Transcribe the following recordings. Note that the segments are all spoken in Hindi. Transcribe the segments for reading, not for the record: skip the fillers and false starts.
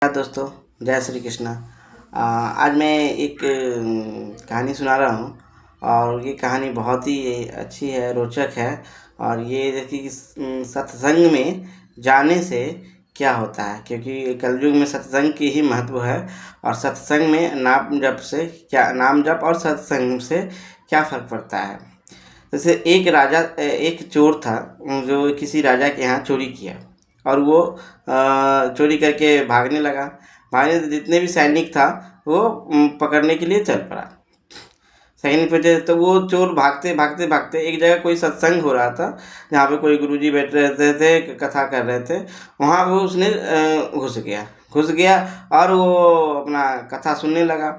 दोस्तों, जय श्री कृष्णा। आज मैं एक कहानी सुना रहा हूँ और ये कहानी बहुत ही अच्छी है, रोचक है। और ये देखिए कि सत्संग में जाने से क्या होता है, क्योंकि कलयुग में सत्संग की ही महत्व है। और सत्संग में नाम जप और सत्संग से क्या फ़र्क पड़ता है। जैसे एक चोर था जो किसी राजा के यहाँ चोरी किया और वो चोरी करके भागने लगा। भागने से जितने भी सैनिक था वो पकड़ने के लिए चल पड़ा। सैनिक पे तो वो चोर भागते भागते भागते एक जगह कोई सत्संग हो रहा था, जहाँ पे कोई गुरुजी बैठ रहते थे, कथा कर रहे थे। वहाँ वो उसने घुस गया और वो अपना कथा सुनने लगा।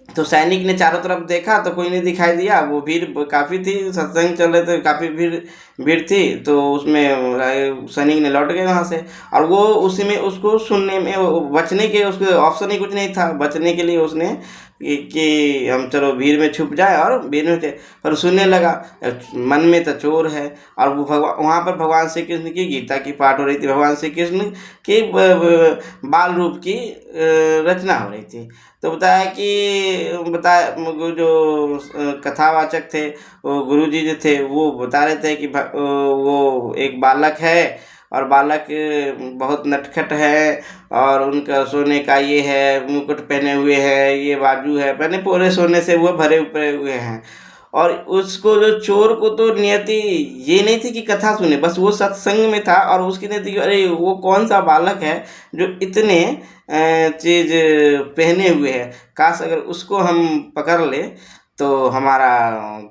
तो सैनिक ने चारों तरफ देखा तो कोई नहीं दिखाई दिया। वो भीड़ काफ़ी थी, सत्संग चल रहे थे, काफ़ी भीड़ भीड़ थी। तो उसमें सैनिक ने लौट गए वहाँ से। और वो उसी में उसको सुनने में बचने के उसके ऑप्शन ही कुछ नहीं था। बचने के लिए उसने कि हम चलो भीड़ में छुप जाए और भीड़ में पर सुनने लगा। मन में तो चोर है। और वो भगवान वहाँ पर भगवान श्री कृष्ण की गीता की पाठ हो रही थी। भगवान श्री कृष्ण की बाल रूप की रचना हो रही थी। तो बताया वो जो कथावाचक थे, वो गुरुजी जो थे, वो बता रहे थे कि वो एक बालक है और बालक बहुत नटखट है। और उनका सोने का ये है, मुकुट पहने हुए है, ये बाजू है, पहने पूरे सोने से वो भरे उपरे हुए हैं। और उसको जो चोर को तो नियति ये नहीं थी कि कथा सुने, बस वो सत्संग में था। और उसकी नियति अरे वो कौन सा बालक है जो इतने चीज़ पहने हुए है, काश अगर उसको हम पकड़ ले तो हमारा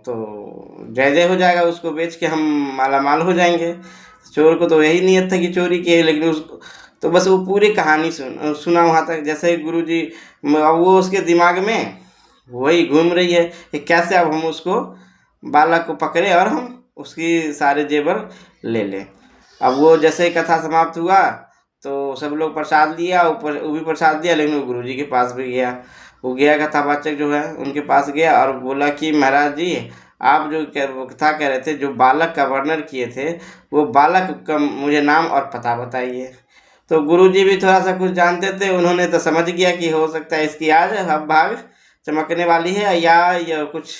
तो जय जय हो जाएगा, उसको बेच के हम माला माल हो जाएंगे। चोर को तो यही नियत था कि चोरी की, लेकिन उसको तो बस वो पूरी कहानी सुना वहाँ तक। जैसे गुरु जी अब वो उसके दिमाग में वही घूम रही है कि कैसे अब हम उसको बालक को पकड़े और हम उसकी सारे जेवर ले लें। अब वो जैसे ही कथा समाप्त हुआ तो सब लोग प्रसाद लिया, ऊपर वो भी प्रसाद दिया, लेकिन वो गुरु जी के पास भी गया। वो गया, कथावाचक जो है उनके पास गया और बोला कि महाराज जी, आप जो कथा कह रहे थे, जो बालक का वर्णन किए थे, वो बालक का मुझे नाम और पता बताइए। तो गुरुजी भी थोड़ा सा कुछ जानते थे, उन्होंने तो समझ गया कि हो सकता है इसकी आज अब भाग चमकने वाली है या कुछ।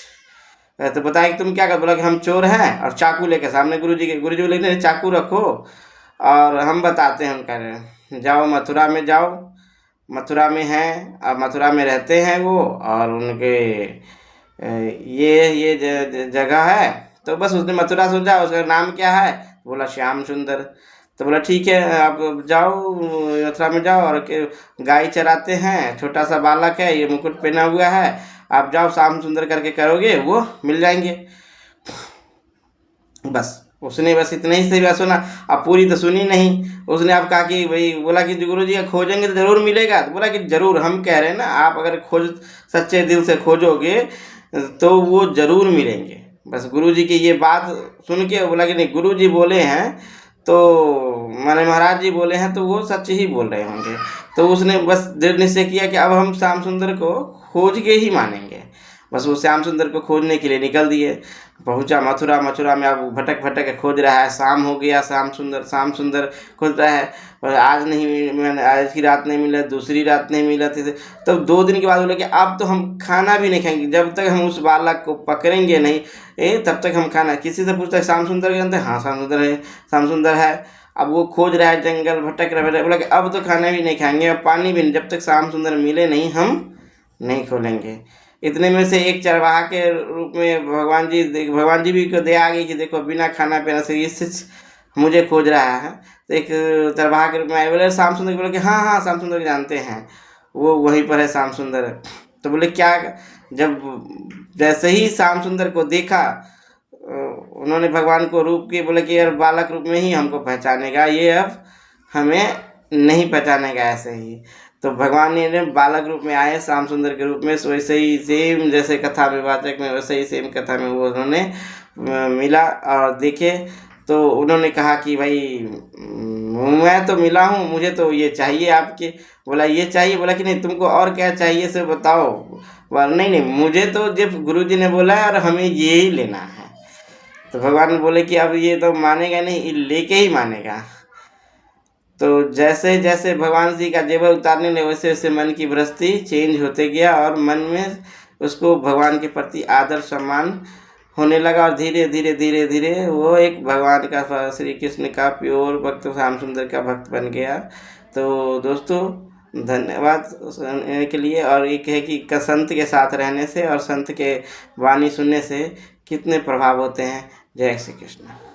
तो बताया कि तुम क्या कर, बोला कि हम चोर हैं। और चाकू लेके सामने गुरुजी बोले नहीं, चाकू रखो और हम बताते हैं। उनका जाओ मथुरा में जाओ, मथुरा में हैं, अब मथुरा में रहते हैं वो। और उनके ये जगह है। तो बस उसने मथुरा सोचा, उसका नाम क्या है, बोला श्याम सुंदर। तो बोला ठीक है, आप जाओ मथुरा में जाओ और गाय चराते हैं, छोटा सा बालक है, ये मुकुट पहना हुआ है, आप जाओ श्याम सुंदर करके करोगे वो मिल जाएंगे। बस उसने बस इतने ही से बात सुना। अब पूरी तो सुनी नहीं। उसने अब कहा कि भाई, बोला कि गुरु जी खोजेंगे तो ज़रूर मिलेगा। तो बोला कि ज़रूर, हम कह रहे हैं ना, आप अगर सच्चे दिल से खोजोगे तो वो ज़रूर मिलेंगे। बस गुरु जी की ये बात सुन के बोला कि नहीं, गुरु जी बोले हैं तो माने महाराज जी बोले हैं तो वो सच ही बोल रहे होंगे। तो उसने बस दृढ़ निश्चय किया कि अब हम श्याम सुंदर को खोज के ही मानेंगे। बस वो श्याम सुंदर को खोजने के लिए निकल दिए। पहुंचा मथुरा। मथुरा में अब भटक भटक के खोज रहा है। शाम हो गया, श्याम सुंदर खोज रहा है, पर आज नहीं, मैंने आज की रात नहीं मिला, दूसरी रात नहीं मिला थे। तब 2 दिन के बाद बोले कि अब तो हम खाना भी नहीं खाएंगे जब तक हम उस बालक को पकड़ेंगे नहीं, तब तक हम खाना। किसी से पूछता है श्याम सुंदर के जानते हैं? हाँ, श्याम सुंदर है। अब वो खोज रहा है, जंगल भटक रहा है। बोला कि अब तो खाना भी नहीं खाएंगे, अब पानी भी नहीं, जब तक श्याम सुंदर मिले नहीं हम नहीं खोलेंगे। इतने में से एक चरवाहा के रूप में भगवान जी भी को दया आ गई कि देखो, बिना खाना पीना से इस मुझे खोज रहा है। तो एक चरवाहा के रूप में आए, बोले श्याम सुंदर, बोले कि हाँ हाँ, श्याम सुंदर जानते हैं, वो वहीं पर है श्याम सुंदर। तो बोले क्या? जब जैसे ही श्याम सुंदर को देखा, उन्होंने भगवान को रूप के बोले कि यार बालक रूप में ही हमको पहचानेगा, ये अब हमें नहीं पहचानेगा ऐसे ही। तो भगवान ने बालक रूप में आए, श्याम सुंदर के रूप में। वैसे ही सेम जैसे कथा में वाचक में, वैसे ही सेम कथा में वो उन्होंने मिला और देखे। तो उन्होंने कहा कि भाई मैं तो मिला हूँ, मुझे तो ये चाहिए आपके। बोला ये चाहिए? बोला कि नहीं, तुमको और क्या चाहिए से बताओ। बोला नहीं नहीं, मुझे तो जब गुरु जी ने बोला है और हमें ये ही लेना है। तो भगवान बोले कि अब ये तो मानेगा नहीं, लेके ही मानेगा। तो जैसे जैसे भगवान जी का जेवर उतारने लगे वैसे वैसे मन की वृत्ति चेंज होते गया और मन में उसको भगवान के प्रति आदर सम्मान होने लगा और धीरे धीरे धीरे धीरे वो एक भगवान का, श्री कृष्ण का प्योर भक्त, श्याम सुंदर का भक्त बन गया। तो दोस्तों धन्यवाद सुनने के लिए। और एक है कि संत के साथ रहने से और संत के वाणी सुनने से कितने प्रभाव होते हैं। जय श्री कृष्ण।